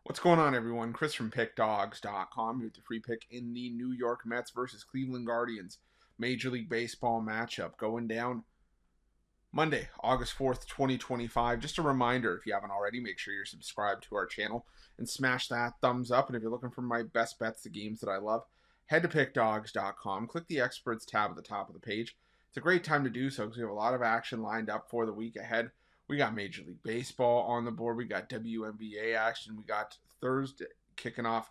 What's going on, everyone? Chris from Pickdawgz.com here with the free pick in the New York Mets versus Cleveland Guardians Major League Baseball matchup going down Monday, August 4th, 2025. Just a reminder, if you haven't already, make sure you're subscribed to our channel and smash that thumbs up. And if you're looking for my best bets, the games that I love, head to Pickdawgz.com. Click the Experts tab at the top of the page. It's a great time to do so because we have a lot of action lined up for the week ahead. We got Major League Baseball on the board. We got WNBA action. We got Thursday kicking off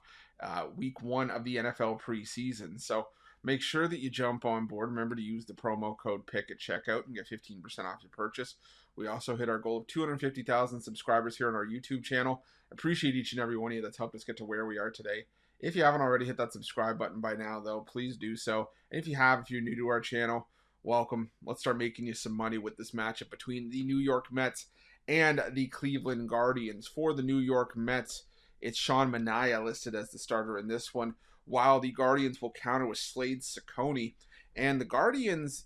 week one of the NFL preseason. So make sure that you jump on board. Remember to use the promo code PICK at checkout and get 15% off your purchase. We also hit our goal of 250,000 subscribers here on our YouTube channel. Appreciate each and every one of you that's helped us get to where we are today. If you haven't already hit that subscribe button by now, though, please do so. And if you have, if you're new to our channel, welcome. Let's start making you some money with this matchup between the New York Mets and the Cleveland Guardians. For the New York Mets, it's Sean Manaea listed as the starter in this one, while the Guardians will counter with Slade Cecconi. And the Guardians,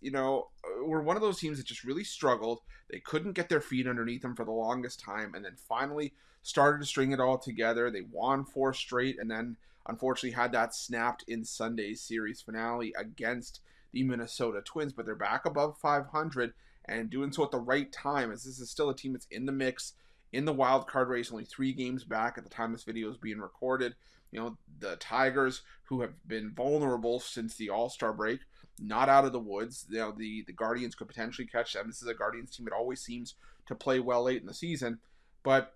were one of those teams that just really struggled. They couldn't get their feet underneath them for the longest time, and then finally started to string it all together. They won 4 straight, and then unfortunately had that snapped in Sunday's series finale against the Minnesota Twins, but they're back above 500 and doing so at the right time, as this is still a team that's in the mix, in the wild card race, only 3 games back at the time this video is being recorded. The Tigers, who have been vulnerable since the All-Star break, not out of the woods. The Guardians could potentially catch them. This is a Guardians team that always seems to play well late in the season, but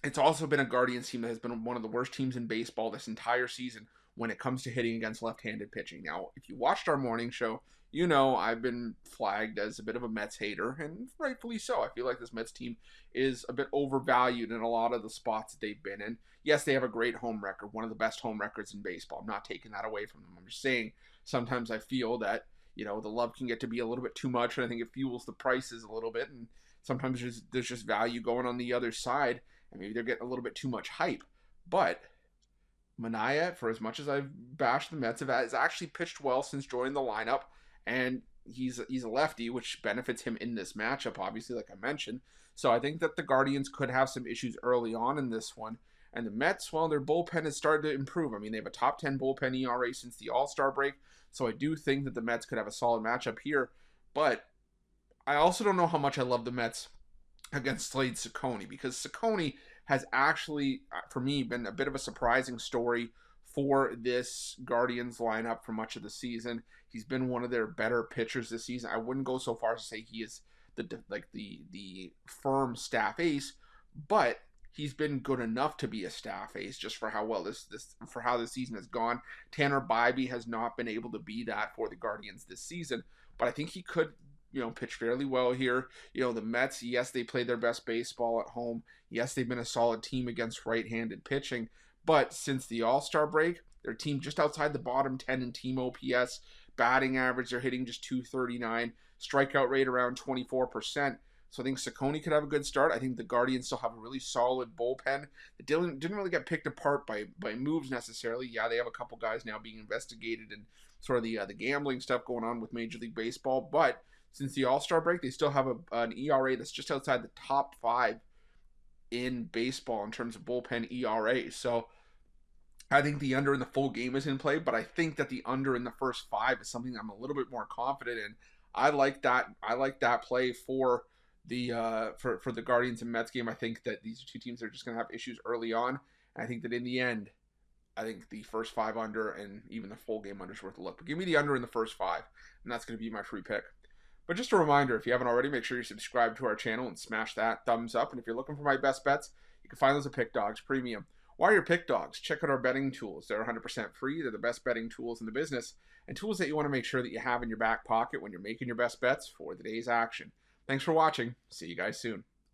it's also been a Guardians team that has been one of the worst teams in baseball this entire season when it comes to hitting against left-handed pitching. Now, if you watched our morning show, I've been flagged as a bit of a Mets hater, and rightfully so. I feel like this Mets team is a bit overvalued in a lot of the spots that they've been in. Yes, they have a great home record, one of the best home records in baseball. I'm not taking that away from them. I'm just saying sometimes I feel that, the love can get to be a little bit too much, and I think it fuels the prices a little bit, and sometimes there's just value going on the other side, and maybe they're getting a little bit too much hype. But Manaea, for as much as I've bashed the Mets, has actually pitched well since joining the lineup, and he's a lefty, which benefits him in this matchup, obviously, like I mentioned. So I think that the Guardians could have some issues early on in this one. And the Mets, well, their bullpen has started to improve. I mean, they have a top 10 bullpen ERA since the All-Star break, so I do think that the Mets could have a solid matchup here. But I also don't know how much I love the Mets against Slade Cecconi, because Cecconi has actually, for me, been a bit of a surprising story for this Guardians lineup for much of the season. He's been one of their better pitchers this season. I wouldn't go so far as to say he is the firm staff ace, but he's been good enough to be a staff ace just for how well this season has gone. Tanner Bybee has not been able to be that for the Guardians this season, but I think he could pitch fairly well here. The Mets, yes, they play their best baseball at home. Yes, they've been a solid team against right-handed pitching. But since the All-Star break, their team just outside the bottom 10 in team OPS. Batting average, they're hitting just .239. Strikeout rate around 24%. So I think Cecconi could have a good start. I think the Guardians still have a really solid bullpen. It didn't really get picked apart by moves necessarily. Yeah, they have a couple guys now being investigated and sort of the gambling stuff going on with Major League Baseball. But since the All-Star break, they still have an ERA that's just outside the top 5 in baseball in terms of bullpen ERA. So I think the under in the full game is in play, but I think that the under in the first 5 is something I'm a little bit more confident in. I like that play for the for the Guardians and Mets game. I think that these 2 teams are just going to have issues early on. And I think that in the end, I think the first 5 under and even the full game under is worth a look. But give me the under in the first 5, and that's going to be my free pick. But just a reminder, if you haven't already, make sure you subscribe to our channel and smash that thumbs up. And if you're looking for my best bets, you can find those at Pick Dawgz Premium. While you're Pick Dawgz, check out our betting tools. They're 100% free. They're the best betting tools in the business, and tools that you want to make sure that you have in your back pocket when you're making your best bets for the day's action. Thanks for watching. See you guys soon.